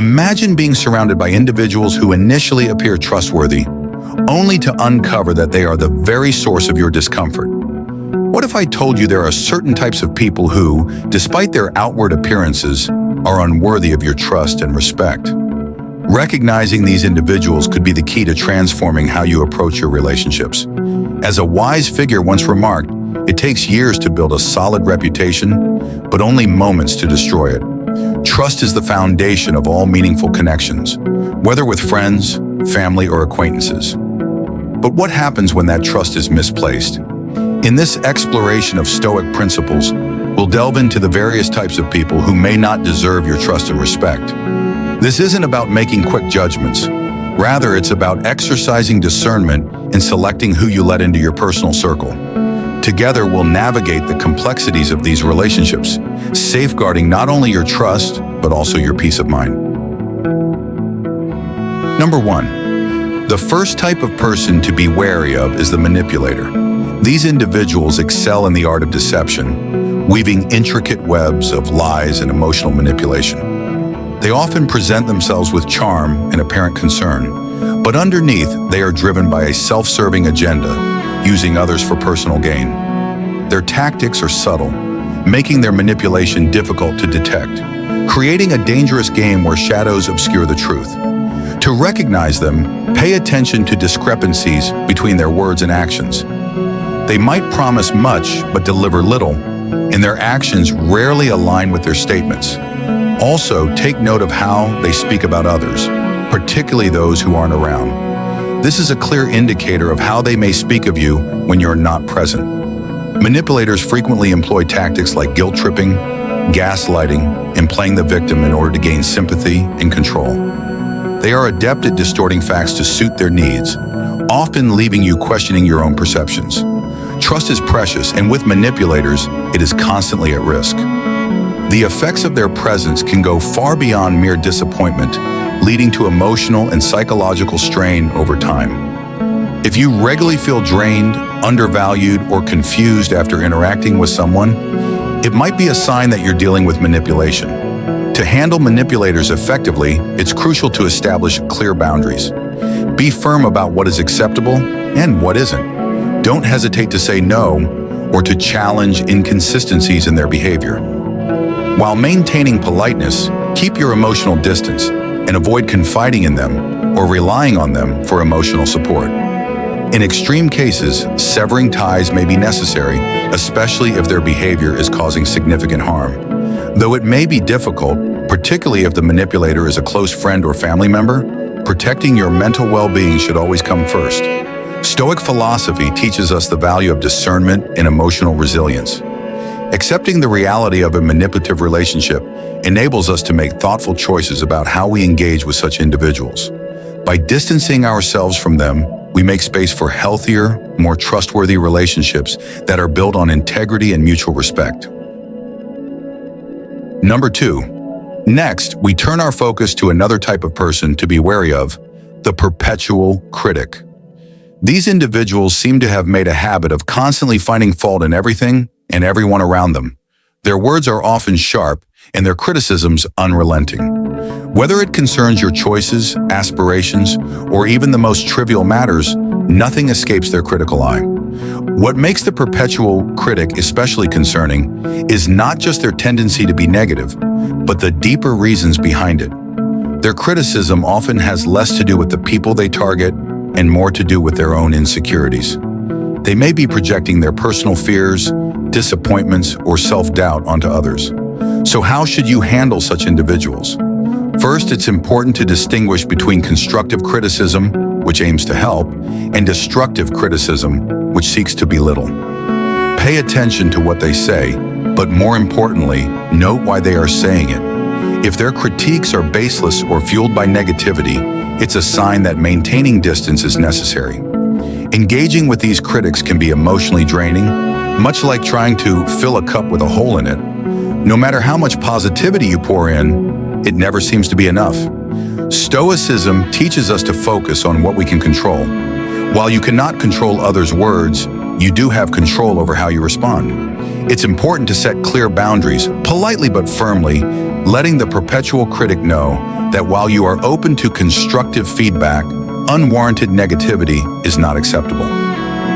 Imagine being surrounded by individuals who initially appear trustworthy, only to uncover that they are the very source of your discomfort. What if I told you there are certain types of people who, despite their outward appearances, are unworthy of your trust and respect? Recognizing these individuals could be the key to transforming how you approach your relationships. As a wise figure once remarked, it takes years to build a solid reputation, but only moments to destroy it. Trust is the foundation of all meaningful connections, whether with friends, family, or acquaintances. But what happens when that trust is misplaced? In this exploration of Stoic principles, we'll delve into the various types of people who may not deserve your trust and respect. This isn't about making quick judgments. Rather, it's about exercising discernment and selecting who you let into your personal circle. Together, we'll navigate the complexities of these relationships, safeguarding not only your trust, but also your peace of mind. Number 1. The first type of person to be wary of is the manipulator. These individuals excel in the art of deception, weaving intricate webs of lies and emotional manipulation. They often present themselves with charm and apparent concern, but underneath, they are driven by a self-serving agenda, using others for personal gain. Their tactics are subtle, making their manipulation difficult to detect, creating a dangerous game where shadows obscure the truth. To recognize them, pay attention to discrepancies between their words and actions. They might promise much but deliver little, and their actions rarely align with their statements. Also, take note of how they speak about others, particularly those who aren't around. This is a clear indicator of how they may speak of you when you're not present. Manipulators frequently employ tactics like guilt-tripping, gaslighting, and playing the victim in order to gain sympathy and control. They are adept at distorting facts to suit their needs, often leaving you questioning your own perceptions. Trust is precious, and with manipulators, it is constantly at risk. The effects of their presence can go far beyond mere disappointment, leading to emotional and psychological strain over time. If you regularly feel drained, undervalued, or confused after interacting with someone, it might be a sign that you're dealing with manipulation. To handle manipulators effectively, it's crucial to establish clear boundaries. Be firm about what is acceptable and what isn't. Don't hesitate to say no or to challenge inconsistencies in their behavior. While maintaining politeness, keep your emotional distance and avoid confiding in them or relying on them for emotional support. In extreme cases, severing ties may be necessary, especially if their behavior is causing significant harm. Though it may be difficult, particularly if the manipulator is a close friend or family member, protecting your mental well-being should always come first. Stoic philosophy teaches us the value of discernment and emotional resilience. Accepting the reality of a manipulative relationship enables us to make thoughtful choices about how we engage with such individuals. By distancing ourselves from them, we make space for healthier, more trustworthy relationships that are built on integrity and mutual respect. Number 2. Next, we turn our focus to another type of person to be wary of, the perpetual critic. These individuals seem to have made a habit of constantly finding fault in everything and everyone around them. Their words are often sharp and their criticisms unrelenting. Whether it concerns your choices, aspirations, or even the most trivial matters, nothing escapes their critical eye. What makes the perpetual critic especially concerning is not just their tendency to be negative, but the deeper reasons behind it. Their criticism often has less to do with the people they target and more to do with their own insecurities. They may be projecting their personal fears, disappointments, or self-doubt onto others. So how should you handle such individuals? First, it's important to distinguish between constructive criticism, which aims to help, and destructive criticism, which seeks to belittle. Pay attention to what they say, but more importantly, note why they are saying it. If their critiques are baseless or fueled by negativity, it's a sign that maintaining distance is necessary. Engaging with these critics can be emotionally draining, much like trying to fill a cup with a hole in it. No matter how much positivity you pour in, it never seems to be enough. Stoicism teaches us to focus on what we can control. While you cannot control others' words, you do have control over how you respond. It's important to set clear boundaries, politely but firmly, letting the perpetual critic know that while you are open to constructive feedback, unwarranted negativity is not acceptable.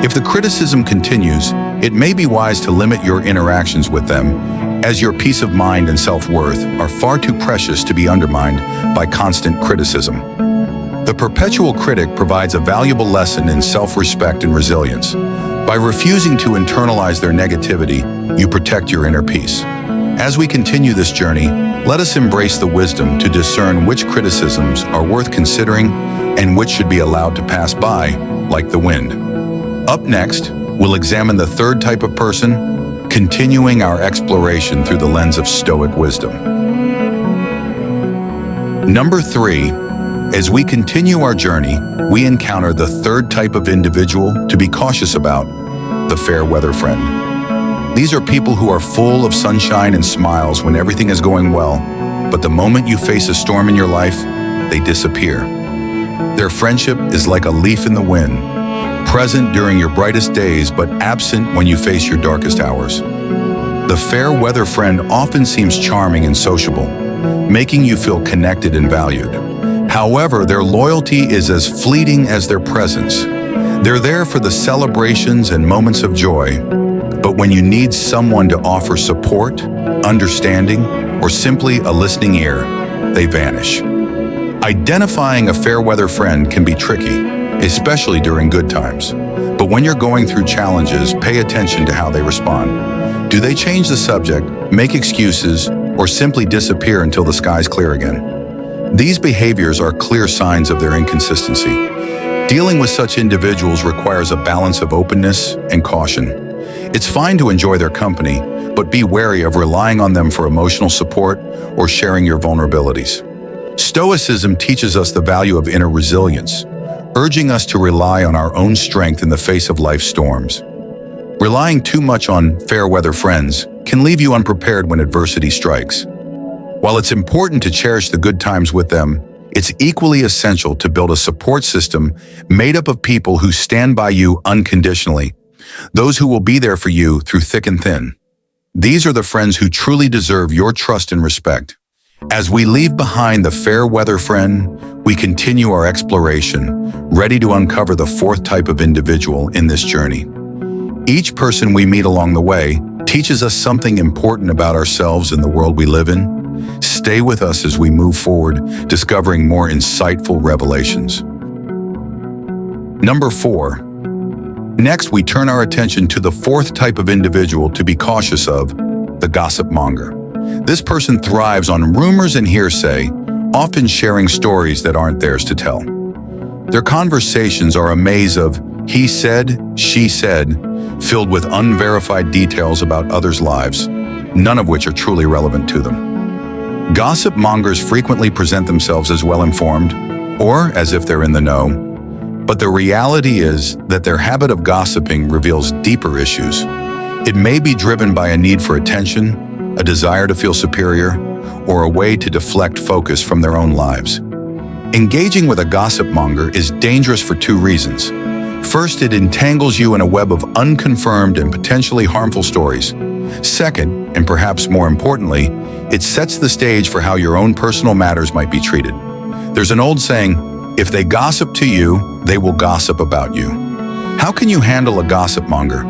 If the criticism continues, it may be wise to limit your interactions with them, as your peace of mind and self-worth are far too precious to be undermined by constant criticism. The perpetual critic provides a valuable lesson in self-respect and resilience. By refusing to internalize their negativity, you protect your inner peace. As we continue this journey, let us embrace the wisdom to discern which criticisms are worth considering and which should be allowed to pass by like the wind. Up next, we'll examine the third type of person, continuing our exploration through the lens of Stoic wisdom. Number 3, as we continue our journey, we encounter the third type of individual to be cautious about, the fair weather friend. These are people who are full of sunshine and smiles when everything is going well, but the moment you face a storm in your life, they disappear. Their friendship is like a leaf in the wind, present during your brightest days but absent when you face your darkest hours. The fair weather friend often seems charming and sociable, making you feel connected and valued. However, their loyalty is as fleeting as their presence. They're there for the celebrations and moments of joy, but when you need someone to offer support, understanding, or simply a listening ear, they vanish. Identifying a fair weather friend can be tricky, especially during good times. But when you're going through challenges, pay attention to how they respond. Do they change the subject, make excuses, or simply disappear until the skies clear again? These behaviors are clear signs of their inconsistency. Dealing with such individuals requires a balance of openness and caution. It's fine to enjoy their company, but be wary of relying on them for emotional support or sharing your vulnerabilities. Stoicism teaches us the value of inner resilience, urging us to rely on our own strength in the face of life's storms. Relying too much on fair weather friends can leave you unprepared when adversity strikes. While it's important to cherish the good times with them, it's equally essential to build a support system made up of people who stand by you unconditionally, those who will be there for you through thick and thin. These are the friends who truly deserve your trust and respect. As we leave behind the fair weather friend, we continue our exploration, ready to uncover the fourth type of individual in this journey. Each person we meet along the way teaches us something important about ourselves and the world we live in. Stay with us as we move forward, discovering more insightful revelations. Number 4. Next, we turn our attention to the fourth type of individual to be cautious of, the gossip monger. This person thrives on rumors and hearsay, often sharing stories that aren't theirs to tell. Their conversations are a maze of he said, she said, filled with unverified details about others' lives, none of which are truly relevant to them. Gossip mongers frequently present themselves as well-informed, or as if they're in the know, but the reality is that their habit of gossiping reveals deeper issues. It may be driven by a need for attention, a desire to feel superior, or a way to deflect focus from their own lives. Engaging with a gossip monger is dangerous for 2 reasons. First, it entangles you in a web of unconfirmed and potentially harmful stories. Second, and perhaps more importantly, it sets the stage for how your own personal matters might be treated. There's an old saying, if they gossip to you, they will gossip about you. How can you handle a gossip monger?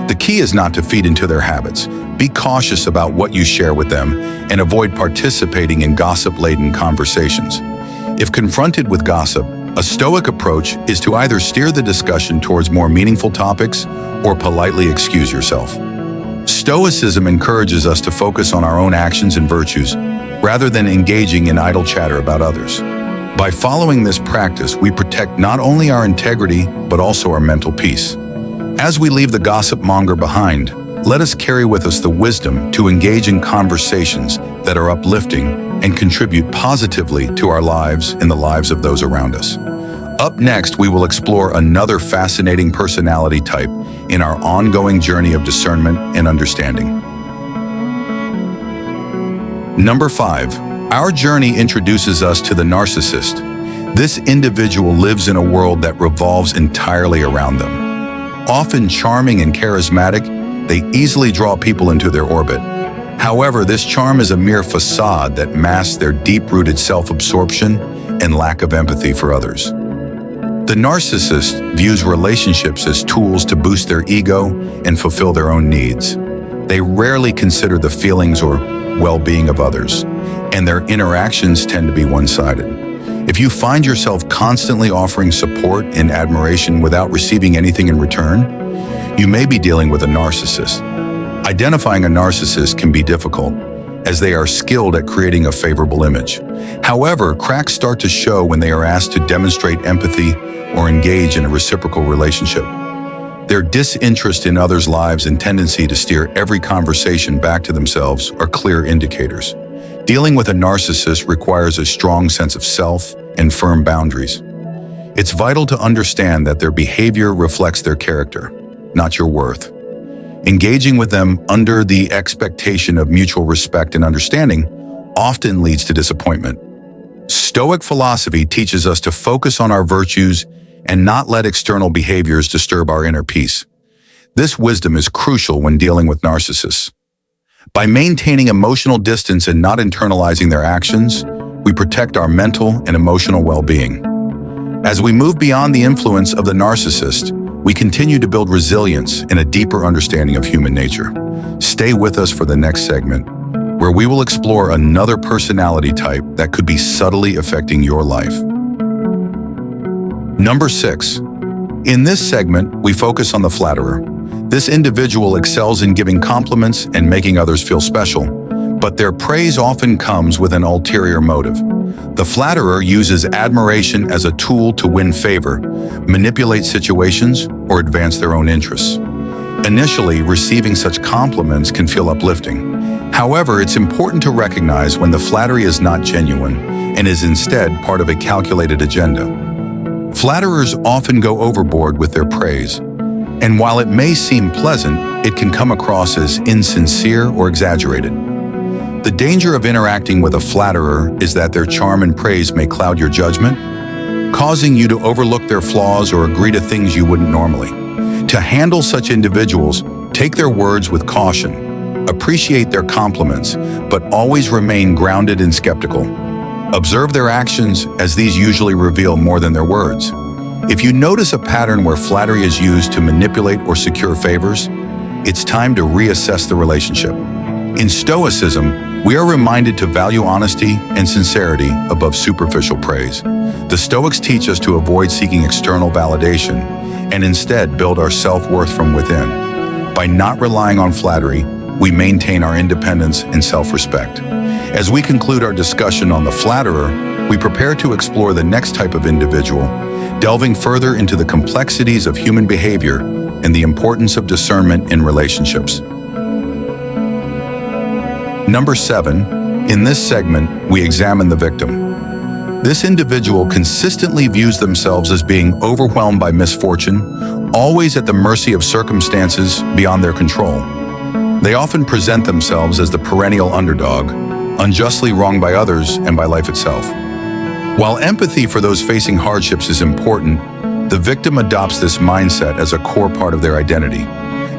The key is not to feed into their habits. Be cautious about what you share with them and avoid participating in gossip-laden conversations. If confronted with gossip, a Stoic approach is to either steer the discussion towards more meaningful topics or politely excuse yourself. Stoicism encourages us to focus on our own actions and virtues rather than engaging in idle chatter about others. By following this practice, we protect not only our integrity, but also our mental peace. As we leave the gossip monger behind, let us carry with us the wisdom to engage in conversations that are uplifting and contribute positively to our lives and the lives of those around us. Up next, we will explore another fascinating personality type in our ongoing journey of discernment and understanding. Number 5. Our journey introduces us to the narcissist. This individual lives in a world that revolves entirely around them. Often charming and charismatic, they easily draw people into their orbit. However, this charm is a mere facade that masks their deep-rooted self-absorption and lack of empathy for others. The narcissist views relationships as tools to boost their ego and fulfill their own needs. They rarely consider the feelings or well-being of others, and their interactions tend to be one-sided. If you find yourself constantly offering support and admiration without receiving anything in return, you may be dealing with a narcissist. Identifying a narcissist can be difficult, as they are skilled at creating a favorable image. However, cracks start to show when they are asked to demonstrate empathy or engage in a reciprocal relationship. Their disinterest in others' lives and tendency to steer every conversation back to themselves are clear indicators. Dealing with a narcissist requires a strong sense of self and firm boundaries. It's vital to understand that their behavior reflects their character, not your worth. Engaging with them under the expectation of mutual respect and understanding often leads to disappointment. Stoic philosophy teaches us to focus on our virtues and not let external behaviors disturb our inner peace. This wisdom is crucial when dealing with narcissists. By maintaining emotional distance and not internalizing their actions, we protect our mental and emotional well-being. As we move beyond the influence of the narcissist, we continue to build resilience and a deeper understanding of human nature. Stay with us for the next segment, where we will explore another personality type that could be subtly affecting your life. Number 6. In this segment, we focus on the flatterer. This individual excels in giving compliments and making others feel special, but their praise often comes with an ulterior motive. The flatterer uses admiration as a tool to win favor, manipulate situations, or advance their own interests. Initially, receiving such compliments can feel uplifting. However, it's important to recognize when the flattery is not genuine and is instead part of a calculated agenda. Flatterers often go overboard with their praise, and while it may seem pleasant, it can come across as insincere or exaggerated. The danger of interacting with a flatterer is that their charm and praise may cloud your judgment, causing you to overlook their flaws or agree to things you wouldn't normally. To handle such individuals, take their words with caution, appreciate their compliments, but always remain grounded and skeptical. Observe their actions, as these usually reveal more than their words. If you notice a pattern where flattery is used to manipulate or secure favors, it's time to reassess the relationship. In Stoicism, we are reminded to value honesty and sincerity above superficial praise. The Stoics teach us to avoid seeking external validation and instead build our self-worth from within. By not relying on flattery, we maintain our independence and self-respect. As we conclude our discussion on the flatterer, we prepare to explore the next type of individual, delving further into the complexities of human behavior and the importance of discernment in relationships. Number 7. In this segment, we examine the victim. This individual consistently views themselves as being overwhelmed by misfortune, always at the mercy of circumstances beyond their control. They often present themselves as the perennial underdog, unjustly wronged by others and by life itself. While empathy for those facing hardships is important, the victim adopts this mindset as a core part of their identity.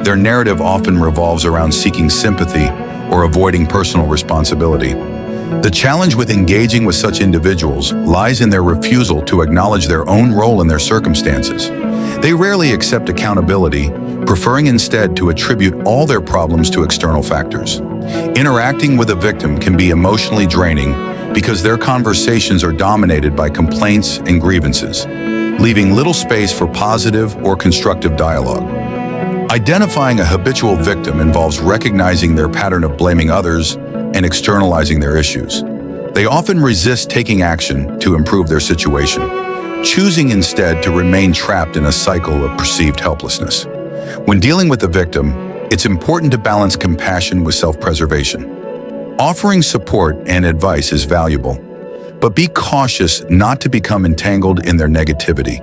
Their narrative often revolves around seeking sympathy or avoiding personal responsibility. The challenge with engaging with such individuals lies in their refusal to acknowledge their own role in their circumstances. They rarely accept accountability, preferring instead to attribute all their problems to external factors. Interacting with a victim can be emotionally draining because their conversations are dominated by complaints and grievances, leaving little space for positive or constructive dialogue. Identifying a habitual victim involves recognizing their pattern of blaming others and externalizing their issues. They often resist taking action to improve their situation, choosing instead to remain trapped in a cycle of perceived helplessness. When dealing with the victim, it's important to balance compassion with self-preservation. Offering support and advice is valuable, but be cautious not to become entangled in their negativity.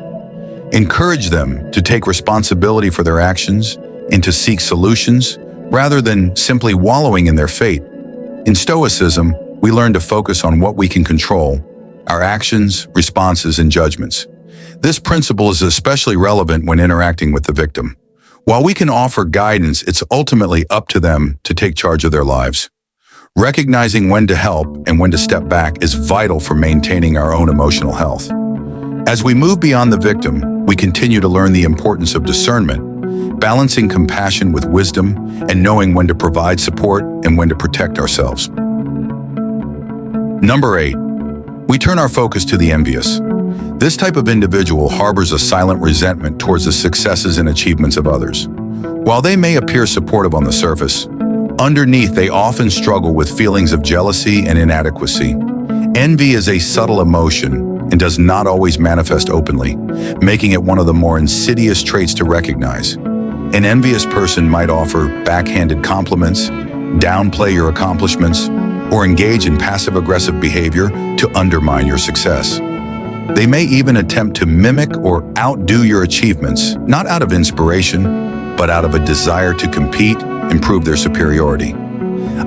Encourage them to take responsibility for their actions and to seek solutions rather than simply wallowing in their fate. In Stoicism, we learn to focus on what we can control: our actions, responses, and judgments. This principle is especially relevant when interacting with the victim. While we can offer guidance, it's ultimately up to them to take charge of their lives. Recognizing when to help and when to step back is vital for maintaining our own emotional health. As we move beyond the victim, we continue to learn the importance of discernment, balancing compassion with wisdom and knowing when to provide support and when to protect ourselves. Number 8. We turn our focus to the envious. This type of individual harbors a silent resentment towards the successes and achievements of others. While they may appear supportive on the surface, underneath they often struggle with feelings of jealousy and inadequacy. Envy is a subtle emotion and does not always manifest openly, making it one of the more insidious traits to recognize. An envious person might offer backhanded compliments, downplay your accomplishments, or engage in passive-aggressive behavior to undermine your success. They may even attempt to mimic or outdo your achievements, not out of inspiration, but out of a desire to compete and prove their superiority.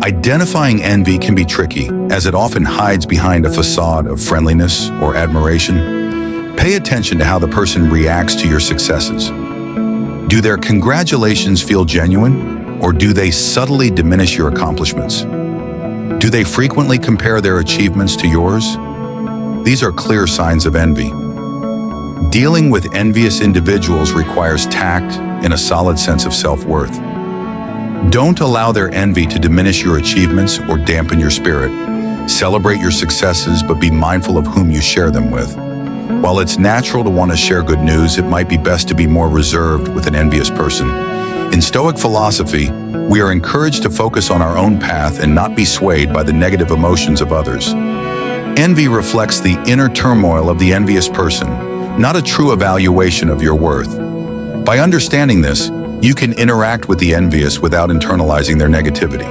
Identifying envy can be tricky, as it often hides behind a facade of friendliness or admiration. Pay attention to how the person reacts to your successes. Do their congratulations feel genuine, or do they subtly diminish your accomplishments? Do they frequently compare their achievements to yours? These are clear signs of envy. Dealing with envious individuals requires tact and a solid sense of self-worth. Don't allow their envy to diminish your achievements or dampen your spirit. Celebrate your successes, but be mindful of whom you share them with. While it's natural to want to share good news, it might be best to be more reserved with an envious person. In Stoic philosophy, we are encouraged to focus on our own path and not be swayed by the negative emotions of others. Envy reflects the inner turmoil of the envious person, not a true evaluation of your worth. By understanding this, you can interact with the envious without internalizing their negativity.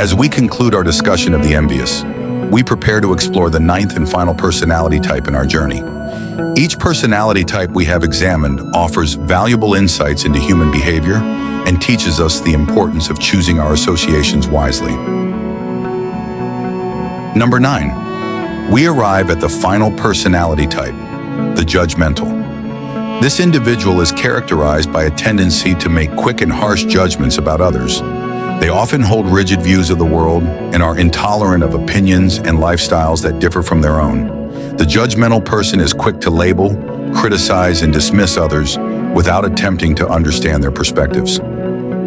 As we conclude our discussion of the envious, we prepare to explore the 9th and final personality type in our journey. Each personality type we have examined offers valuable insights into human behavior and teaches us the importance of choosing our associations wisely. Number 9. We arrive at the final personality type, the judgmental. This individual is characterized by a tendency to make quick and harsh judgments about others. They often hold rigid views of the world and are intolerant of opinions and lifestyles that differ from their own. The judgmental person is quick to label, criticize, and dismiss others without attempting to understand their perspectives.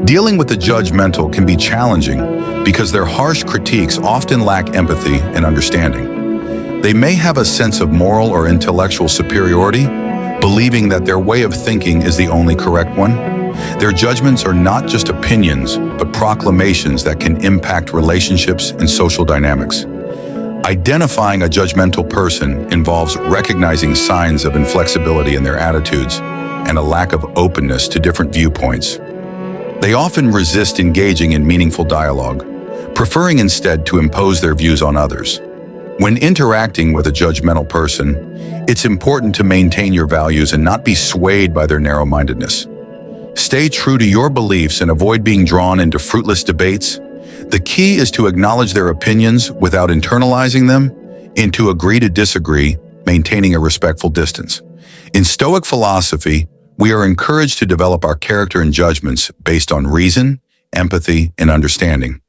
Dealing with the judgmental can be challenging because their harsh critiques often lack empathy and understanding. They may have a sense of moral or intellectual superiority, believing that their way of thinking is the only correct one. Their judgments are not just opinions, but proclamations that can impact relationships and social dynamics. Identifying a judgmental person involves recognizing signs of inflexibility in their attitudes and a lack of openness to different viewpoints. They often resist engaging in meaningful dialogue, preferring instead to impose their views on others. When interacting with a judgmental person, it's important to maintain your values and not be swayed by their narrow-mindedness. Stay true to your beliefs and avoid being drawn into fruitless debates. The key is to acknowledge their opinions without internalizing them and to agree to disagree, maintaining a respectful distance. In Stoic philosophy, we are encouraged to develop our character and judgments based on reason, empathy, and understanding.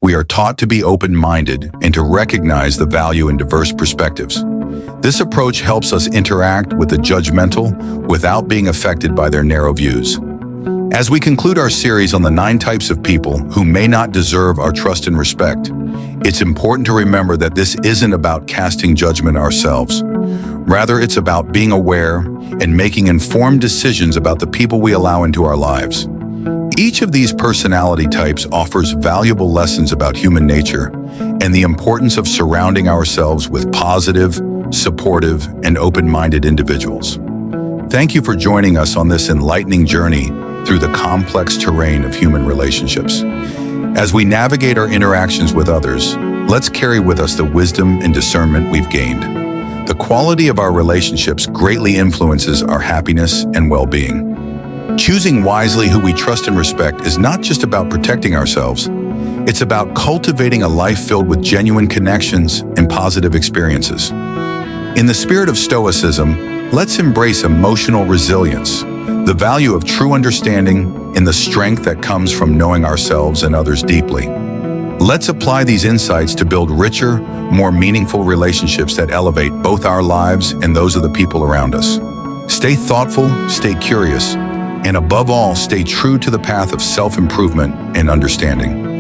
We are taught to be open-minded and to recognize the value in diverse perspectives. This approach helps us interact with the judgmental without being affected by their narrow views. As we conclude our series on the 9 types of people who may not deserve our trust and respect, it's important to remember that this isn't about casting judgment ourselves. Rather, it's about being aware and making informed decisions about the people we allow into our lives. Each of these personality types offers valuable lessons about human nature and the importance of surrounding ourselves with positive, supportive, and open-minded individuals. Thank you for joining us on this enlightening journey through the complex terrain of human relationships. As we navigate our interactions with others, let's carry with us the wisdom and discernment we've gained. The quality of our relationships greatly influences our happiness and well-being. Choosing wisely who we trust and respect is not just about protecting ourselves, it's about cultivating a life filled with genuine connections and positive experiences. In the spirit of Stoicism, let's embrace emotional resilience, the value of true understanding, and the strength that comes from knowing ourselves and others deeply. Let's apply these insights to build richer, more meaningful relationships that elevate both our lives and those of the people around us. Stay thoughtful, stay curious, and above all, stay true to the path of self-improvement and understanding.